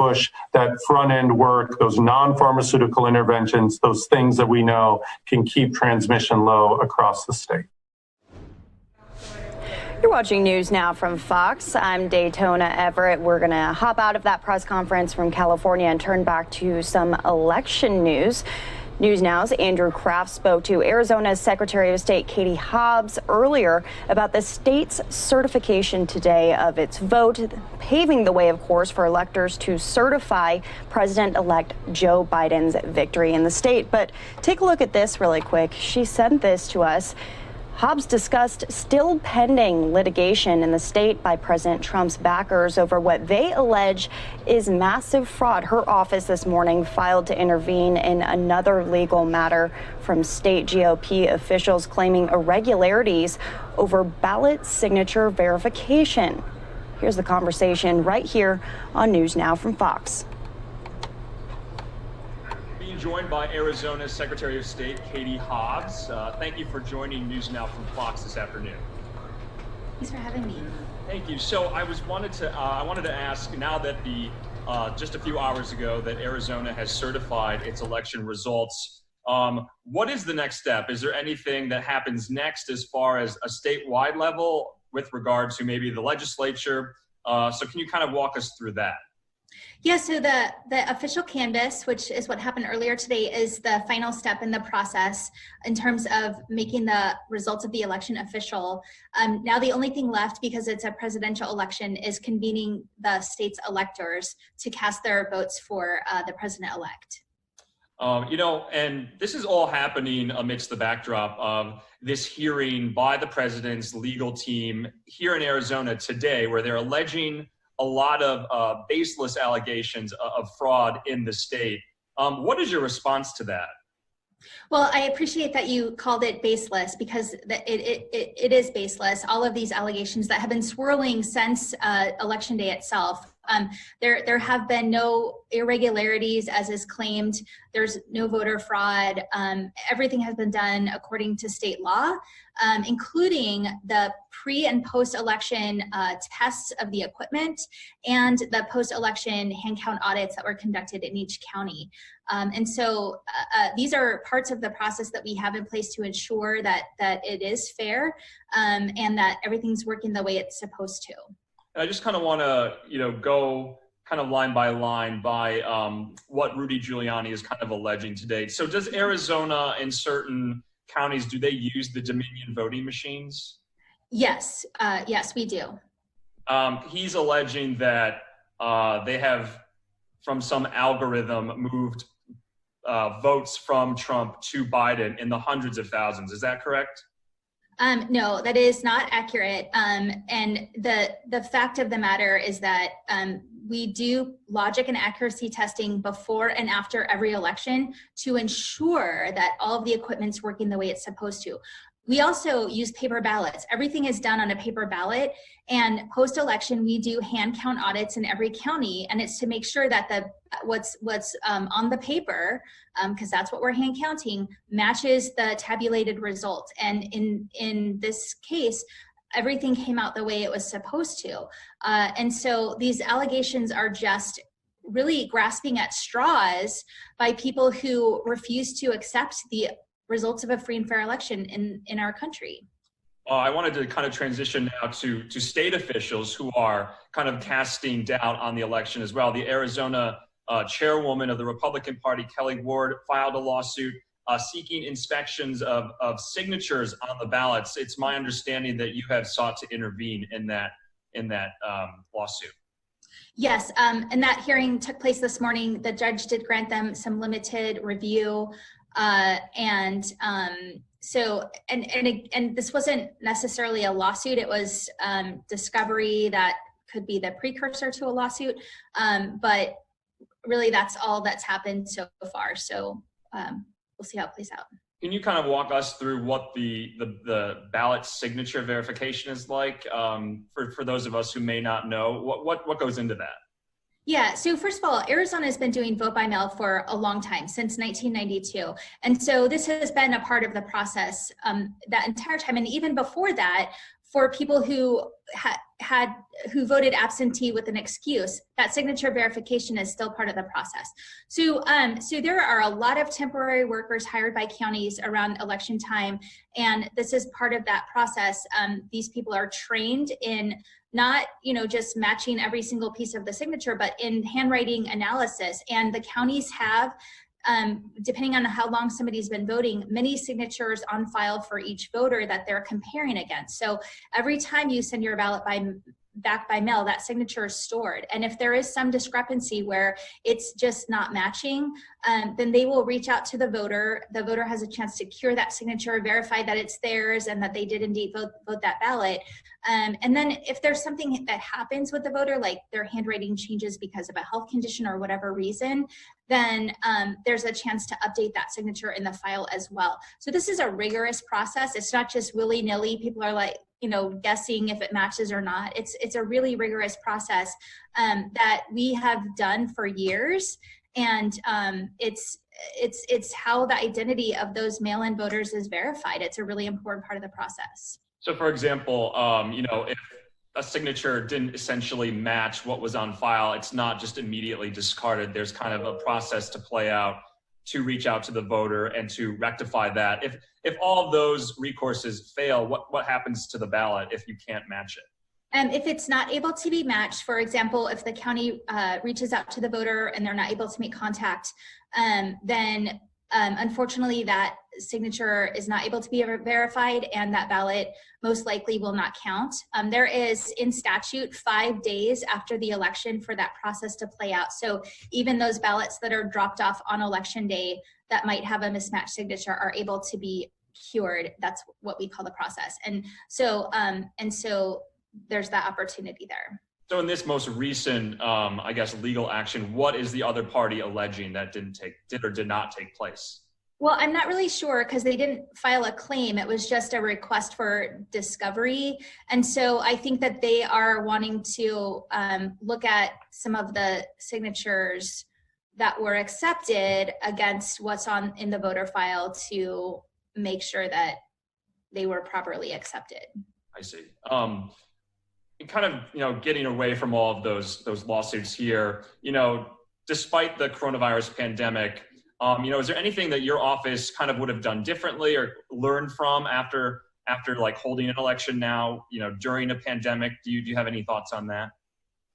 push that front end work, those non-pharmaceutical interventions, those things that we know can keep transmission low across the state. You're watching News Now from Fox. I'm Daytona Everett. We're going to hop out of that press conference from California and turn back to some election news. News Now's Andrew Kraft spoke to Arizona's Secretary of State Katie Hobbs earlier about the state's certification today of its vote, paving the way, of course, for electors to certify President-elect Joe Biden's victory in the state. But take a look at this really quick. She sent this to us. Hobbs discussed still pending litigation in the state by President Trump's backers over what they allege is massive fraud. Her office this morning filed to intervene in another legal matter from state GOP officials claiming irregularities over ballot signature verification. Here's the conversation right here on News Now from Fox. Joined by Arizona's Secretary of State Katie Hobbs. Thank you for joining News Now from Fox this afternoon. Thanks for having me. Thank you. So I wanted to ask, now that just a few hours ago that Arizona has certified its election results, what is the next step? Is there anything that happens next as far as a statewide level with regard to maybe the legislature? So can you kind of walk us through that? Yeah, so the official canvass, which is what happened earlier today, is the final step in the process in terms of making the results of the election official. Now the only thing left, because it's a presidential election, is convening the state's electors to cast their votes for the president-elect. And this is all happening amidst the backdrop of this hearing by the president's legal team here in Arizona today, where they're alleging a lot of baseless allegations of fraud in the state. What is your response to that? Well, I appreciate that you called it baseless, because it is baseless. All of these allegations that have been swirling since Election Day itself. There have been no irregularities, as is claimed. There's no voter fraud. Everything has been done according to state law, including the pre and post-election tests of the equipment and the post-election hand count audits that were conducted in each county. And so these are parts of the process that we have in place to ensure that it is fair and that everything's working the way it's supposed to. I just kind of want to, go kind of line by line by what Rudy Giuliani is kind of alleging today. So does Arizona in certain counties, do they use the Dominion voting machines? Yes, yes, we do. He's alleging that they have, from some algorithm, moved votes from Trump to Biden in the hundreds of thousands. Is that correct? No, that is not accurate. And the fact of the matter is that we do logic and accuracy testing before and after every election to ensure that all of the equipment's working the way it's supposed to. We also use paper ballots. Everything is done on a paper ballot, and post-election we do hand count audits in every county, and it's to make sure that what's on the paper, because that's what we're hand counting, matches the tabulated result. And in this case, everything came out the way it was supposed to. And so these allegations are just really grasping at straws by people who refuse to accept the results of a free and fair election in our country. I wanted to kind of transition now to state officials who are kind of casting doubt on the election as well. The Arizona chairwoman of the Republican Party, Kelly Ward, filed a lawsuit seeking inspections of signatures on the ballots. It's my understanding that you have sought to intervene in that lawsuit. Yes, and that hearing took place this morning. The judge did grant them some limited review. So this wasn't necessarily a lawsuit. It was discovery that could be the precursor to a lawsuit. But really that's all that's happened so far. So we'll see how it plays out. Can you kind of walk us through what the ballot signature verification is like for those of us who may not know? What goes into that? Yeah, so first of all, Arizona has been doing vote by mail for a long time, since 1992. And so this has been a part of the process that entire time. And even before that, for people who who voted absentee with an excuse, that signature verification is still part of the process. So, so there are a lot of temporary workers hired by counties around election time, and this is part of that process. These people are trained in not, just matching every single piece of the signature, but in handwriting analysis. And the counties have, depending on how long somebody's been voting, many signatures on file for each voter that they're comparing against. So every time you send your ballot back by mail, that signature is stored. And if there is some discrepancy where it's just not matching, then they will reach out to the voter. The voter has a chance to cure that signature, verify that it's theirs and that they did indeed vote that ballot. And then if there's something that happens with the voter, like their handwriting changes because of a health condition or whatever reason, then there's a chance to update that signature in the file as well. So this is a rigorous process. It's not just willy-nilly. People are like, guessing if it matches or not. It's a really rigorous process that we have done for years. And it's how the identity of those mail-in voters is verified. It's a really important part of the process. So for example, if a signature didn't essentially match what was on file, it's not just immediately discarded. There's kind of a process to play out to reach out to the voter and to rectify that. If all of those recourses fail, what happens to the ballot if you can't match it? If it's not able to be matched, for example, if the county reaches out to the voter and they're not able to make contact, then unfortunately that signature is not able to be verified and that ballot most likely will not count. There is in statute 5 days after the election for that process to play out. So even those ballots that are dropped off on election day that might have a mismatched signature are able to be cured. That's what we call the process. And so there's that opportunity there. So in this most recent, legal action, what is the other party alleging that did or did not take place? Well, I'm not really sure because they didn't file a claim. It was just a request for discovery. And so I think that they are wanting to look at some of the signatures that were accepted against what's in the voter file to make sure that they were properly accepted. I see. Kind of, getting away from all of those lawsuits here, despite the coronavirus pandemic, is there anything that your office kind of would have done differently or learned from after like holding an election now, during a pandemic? Do you have any thoughts on that?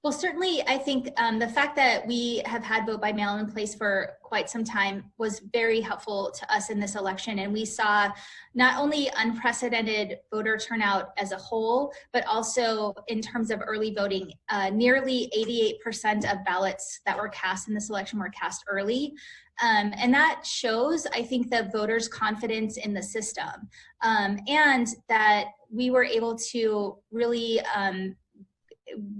Well, certainly, I think the fact that we have had vote by mail in place for quite some time was very helpful to us in this election. And we saw not only unprecedented voter turnout as a whole, but also in terms of early voting. Nearly 88% of ballots that were cast in this election were cast early. And that shows, I think, the voters' confidence in the system, and that we were able to really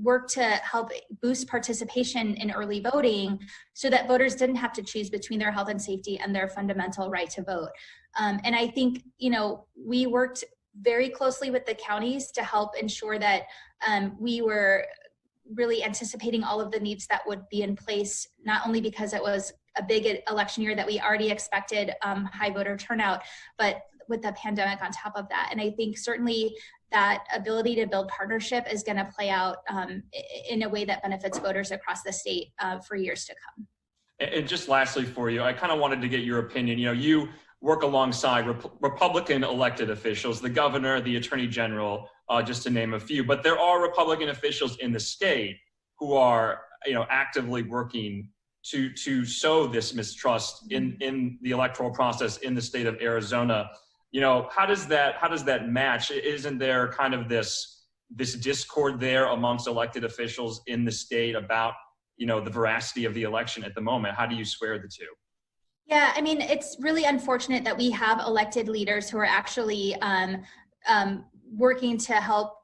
work to help boost participation in early voting so that voters didn't have to choose between their health and safety and their fundamental right to vote. And I think, we worked very closely with the counties to help ensure that we were really anticipating all of the needs that would be in place, not only because it was a big election year that we already expected high voter turnout, but with the pandemic on top of that. And I think certainly that ability to build partnership is going to play out in a way that benefits voters across the state for years to come. And just lastly for you, I kind of wanted to get your opinion. You work alongside Republican elected officials, the governor, the attorney general, just to name a few, but there are Republican officials in the state who are, actively working to sow this mistrust in the electoral process in the state of Arizona. How does that match? Isn't there kind of this discord there amongst elected officials in the state about, the veracity of the election at the moment? How do you square the two? Yeah, I mean, it's really unfortunate that we have elected leaders who are actually working to help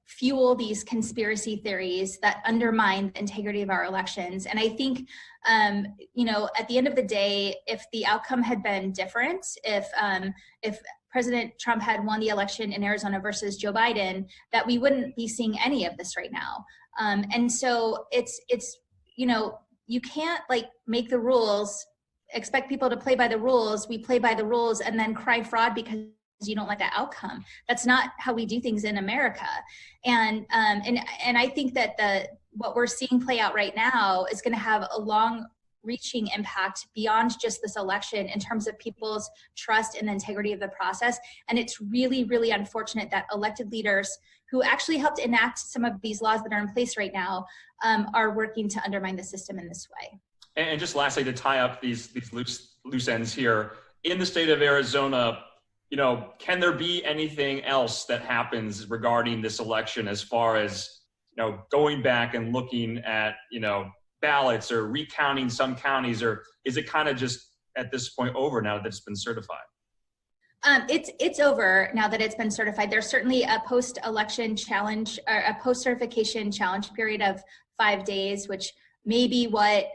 fuel these conspiracy theories that undermine the integrity of our elections. And I think, at the end of the day, if the outcome had been different, if President Trump had won the election in Arizona versus Joe Biden, that we wouldn't be seeing any of this right now. And so it's you can't make the rules, expect people to play by the rules. We play by the rules and then cry fraud because you don't like that outcome. That's not how we do things in America. And I think that what we're seeing play out right now is going to have a long-reaching impact beyond just this election in terms of people's trust in the integrity of the process. And it's really, really unfortunate that elected leaders who actually helped enact some of these laws that are in place right now are working to undermine the system in this way. And just lastly, to tie up these loose ends here, in the state of Arizona, can there be anything else that happens regarding this election as far as, going back and looking at, ballots or recounting some counties, or is it kind of just at this point over now that it's been certified? It's over now that it's been certified. There's certainly a post-election challenge or a post-certification challenge period of 5 days, which may be what,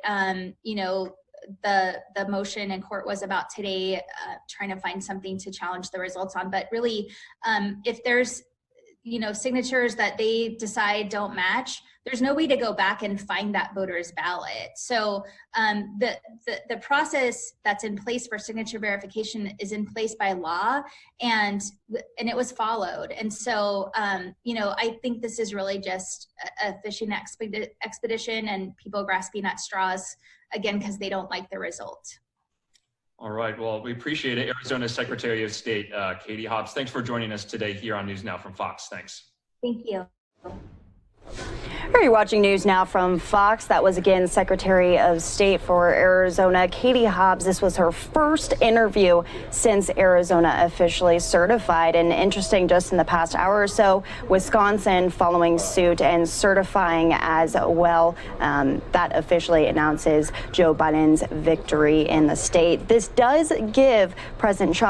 the motion in court was about today, trying to find something to challenge the results on. But really, if there's, signatures that they decide don't match, there's no way to go back and find that voter's ballot. So the process that's in place for signature verification is in place by law, and it was followed. And so, I think this is really just a fishing expedition and people grasping at straws, again, because they don't like the result. All right. Well, we appreciate it. Arizona Secretary of State, Katie Hobbs, thanks for joining us today here on News Now from Fox. Thanks. Thank you. You're watching News Now from Fox. That was again Secretary of State for Arizona, Katie Hobbs. This was her first interview since Arizona officially certified. And interesting, just in the past hour or so, Wisconsin following suit and certifying as well. That officially announces Joe Biden's victory in the state. This does give President Trump